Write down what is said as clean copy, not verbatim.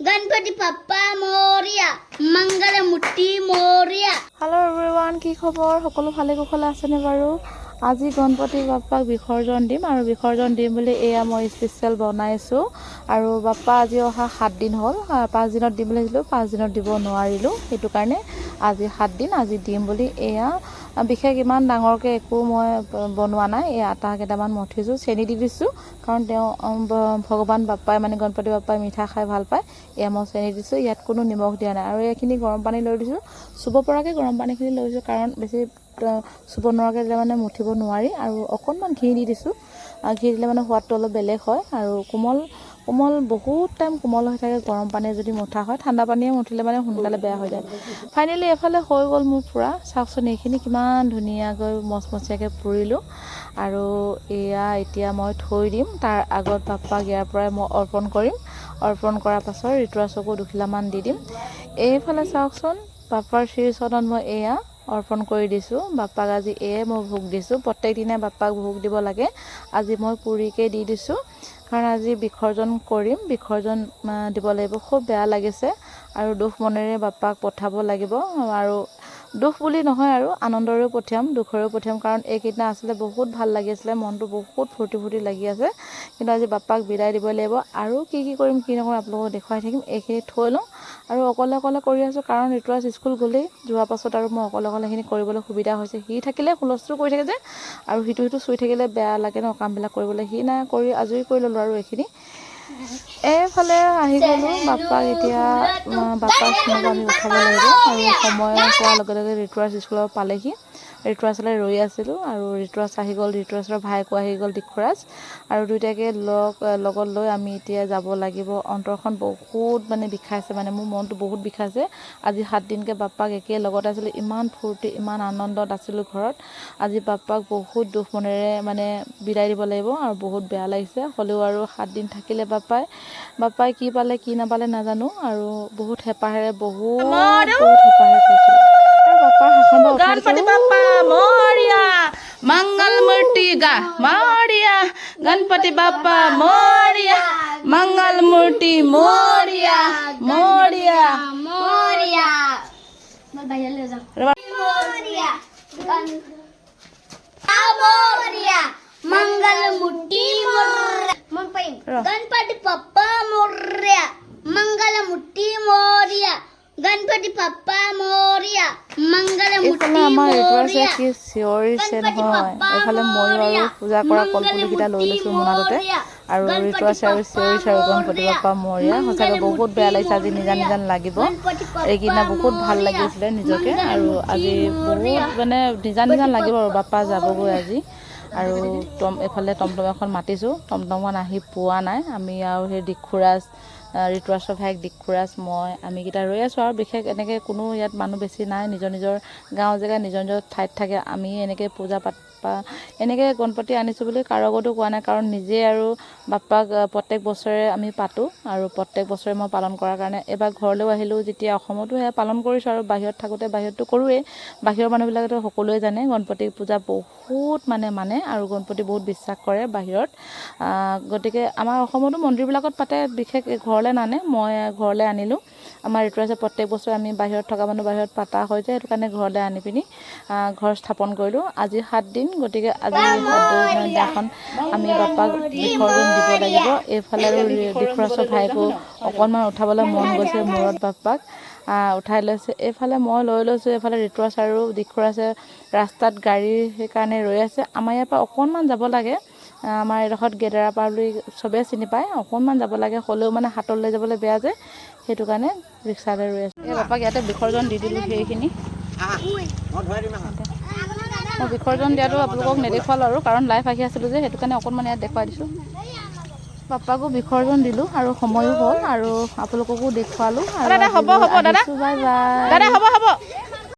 गणपति पप्पा Moriya मंगलमूर्ति Moriya. Hello everyone, কি খবৰ? সকলো ভালে কুশলে আছেনে বাৰু? আজি গণপতি বাপ্পাক বিসৰ্জন দিম আৰু বিসৰ্জন দিম বুলি এয়া মই স্পেশাল বনাইছো আৰু বাপ্পা আজি অহা 7 দিন হ'ল। 5 দিনত দিম বুলি ভাবিছিলোঁ, 5 দিনত দিব নোৱাৰিলোঁ, সেইটো কাৰণে আজি 7 দিন আজি দিম বুলি এয়া বিশেষ ইমান ডাঙৰকৈ একো মই বনোৱা নাই। এই আটা কেইটামান মঠিছোঁ, চেনি দি দিছোঁ কাৰণ তেওঁ ভগৱান বাপ্পাই মানে গণপতি বাপ্পাই মিঠা খাই ভাল পায়। এয়া মই চেনি দিছোঁ, ইয়াত কোনো নিমখ দিয়া নাই আৰু এইখিনি গৰম পানী লৈ দিছোঁ। চুব পৰাকৈ গৰম পানীখিনি লৈছোঁ কাৰণ বেছি চুব নোৱাৰাকৈ দিলে মানে মুঠিব নোৱাৰি আৰু অকণমান ঘি দি দিছোঁ। ঘি দিলে মানে সোৱাদটো অলপ বেলেগ হয় আৰু কোমল কোমল বহুত টাইম কোমল হৈ থাকে গৰম পানীয়ে যদি মুঠা হয়। ঠাণ্ডা পানীয়ে মুঠিলে মানে সোনকালে বেয়া হৈ যায়। ফাইনেলি এফালে হৈ গ'ল মোৰ পূৰা। চাওকচোন এইখিনি কিমান ধুনীয়াকৈ মচমচীয়াকৈ পুৰিলোঁ আৰু এয়া এতিয়া মই থৈ দিম। তাৰ আগত বাপ্পাক ইয়াৰ পৰাই মই অৰ্পণ কৰিম। অৰ্পণ কৰাৰ পাছত ঋতুৰাজকো দুখিলামান দি দিম। এইফালে চাওকচোন বাপ্পাৰ শ্ৰীচৰণত মই এয়া অৰ্পণ কৰি দিছোঁ। বাপ্পাক আজি এয়ে মই ভোগ দিছোঁ। প্ৰত্যেক দিনাই বাপ্পাক ভোগ দিব লাগে। আজি মই পুৰিকৈ দি দিছোঁ কাৰণ আজি বিসৰ্জন কৰিম, বিসৰ্জন দিব লাগিব। খুব বেয়া লাগিছে আৰু দুখ মনেৰে বাপ্পাক পঠাব লাগিব আৰু দুখ বুলি নহয় আৰু আনন্দৰেও পঠিয়াম, দুখৰেও পঠিয়াম কাৰণ এইকেইদিনা আচলতে বহুত ভাল লাগি আছিলে, মনটো বহুত ফূৰ্তি ফূৰ্তি লাগি আছে। কিন্তু আজি বাপ্পাক বিদায় দিব লাগিব আৰু কি কৰিম কি নকৰিম আপোনালোকক দেখুৱাই থাকিম। এইখিনি থৈ লওঁ আৰু অকলে কৰি আছোঁ কাৰণ ঋতুৰাজ স্কুল গ'লেই, যোৱাৰ পাছত আৰু মই অকলে এইখিনি কৰিবলৈ সুবিধা হৈছে। সি থাকিলে হুলস্থুল কৰি থাকে যে আৰু সিটো চুই থাকিলে বেয়া লাগে ন কামবিলাক কৰিবলৈ। সি নাই কৰি আজৰি কৰি ল'লোঁ আৰু এইখিনি। এইফালে আহি গ'লোঁ বাপ্পাক। এতিয়া বাপ্পাক চিনেমা আমি উঠাব লাগিব আৰু সময় পোৱাৰ লগে লগে ঋতুৰাজ স্কুলত পালেহি। ঋতুৰাজলৈ ৰৈ আছিলোঁ আৰু ঋতুৰাজ আহি গ'ল, ঋতুৰাজৰ ভাইকো আহি গ'ল দিক্ষুৰাজ আৰু দুয়োটাকে লগত লৈ আমি এতিয়া যাব লাগিব। অন্তৰখন বহুত মানে বিষাইছে, মানে মোৰ মনটো বহুত বিষাইছে। আজি 7 দিনকৈ বাপ্পাক একে লগত আছিলোঁ, ইমান ফূৰ্তি ইমান আনন্দত আছিলোঁ ঘৰত। আজি বাপ্পাক বহুত দুখ মনেৰে মানে বিদায় দিব লাগিব আৰু বহুত বেয়া লাগিছে। হ'লেও আৰু 7 দিন থাকিলে বাপ্পাই কি পালে কি নাপালে নাজানো আৰু বহুত হেঁপাহেৰে বহুত হেঁপাহেৰে কৈছিলোঁ। गणपति बाप्पा मोरिया मंगलमूर्ति मोरिया गणपति बाप्पा मोरिया मंगलमूर्ति मोरिया मोरिया मोरिया मैं भैया ले जाऊं मोरिया मोरिया मंगलमूर्ति मोरिया गणपति पप्पा मोरिया मंगलमूर्ति मोरिया गणपति पप्पा मोरिया এইফালে আমাৰ ঋতুৰাজে কি চিঞৰিছে নহয়। এইফালে ময়ো আৰু পূজা কৰা কলপুলিকেইটা লৈ লৈছোঁ মোনাটোতে আৰু ঋতুৰাজে আৰু চিঞৰিছে আৰু গণপতি বাপ্পা মৰিয়া। সঁচাকৈ বহুত বেয়া লাগিছে। আজি নিজান লাগিব। এইকেইদিনা বহুত ভাল লাগিছিলে নিজকে আৰু আজি বহুত মানে নিজান লাগিব আৰু বাপ্পা যাবগৈ আজি। আৰু এইফালে টমটম এখন মাতিছোঁ, টমটমখন আহি পোৱা নাই। আমি আৰু সেই দিক্ষুৰাজ, ঋতুৰাজৰ ভাইক দিক্ষুৰাজ, মই আমিকেইটা ৰৈ আছোঁ আৰু বিশেষ এনেকৈ কোনো ইয়াত মানুহ বেছি নাই। নিজৰ গাঁও জেগা নিজৰ ঠাইত থাকে। আমি এনেকৈ পূজা এনেকৈ গণপতি আনিছোঁ বুলি কাৰো আগতো কোৱা নাই কাৰণ নিজে আৰু বাপ্পাক প্ৰত্যেক বছৰে আমি পাতোঁ আৰু প্ৰত্যেক বছৰে মই পালন কৰাৰ কাৰণে এবাৰ ঘৰলৈও আহিলোঁ যেতিয়া অসমতো সেয়া পালন কৰিছোঁ আৰু বাহিৰত থাকোঁতে বাহিৰততো কৰোঁৱেই। বাহিৰৰ মানুহবিলাকেতো সকলোৱে জানে গণপতি পূজা বহুত মানে আৰু গণপতি বহুত বিশ্বাস কৰে বাহিৰত। গতিকে আমাৰ অসমতো মন্দিৰবিলাকত পাতে, বিশেষ ঘৰলৈ নানে, মই ঘৰলৈ আনিলোঁ। আমাৰ ঋতুৰাজে প্ৰত্যেক বছৰে আমি বাহিৰত থকা মানুহ বাহিৰত পাতা হয় যে সেইটো কাৰণে ঘৰলৈ আনি পিনি ঘৰ স্থাপন কৰিলোঁ। আজি 7 দিন, গতিকে আজি 7 দিনৰ দিনাখন আমি বাপ্পাক বিসৰ্জন দিব লাগিব। এইফালে আৰু দিক্ষুৰাজৰ ভাইকো অকণমান উঠাবলৈ মন গৈছে মূৰত বাপ্পাক উঠাই লৈছে। এইফালে মই লৈ লৈছোঁ। এইফালে ঋতুৰাজ আৰু দিক্ষুৰাজে ৰাস্তাত গাড়ীৰ সেইকাৰণে ৰৈ আছে। আমাৰ ইয়াৰ পৰা অকণমান যাব লাগে। আমাৰ এডোখৰত গেদেৰাপাৰ বুলি চবেই চিনি পায়। অকণমান যাব লাগে, হ'লেও মানে হাতত লৈ যাবলৈ বেয়া যে সেইটো কাৰণে ৰিক্সালৈ ৰৈ আছোঁ। এই বাপ্পাক ইয়াতে বিসৰ্জন দি দিলোঁ। সেইখিনি মই বিসৰ্জন দিয়াটো আপোনালোকক নেদেখুৱালোঁ আৰু কাৰণ লাইভ আহি আছিলোঁ যে সেইটো কাৰণে অকণমান ইয়াত দেখুৱাই দিছোঁ। বাপ্পাকো বিসৰ্জন দিলোঁ আৰু সময়ো হ'ল আৰু আপোনালোককো দেখুৱালোঁ আৰু বাই বাই।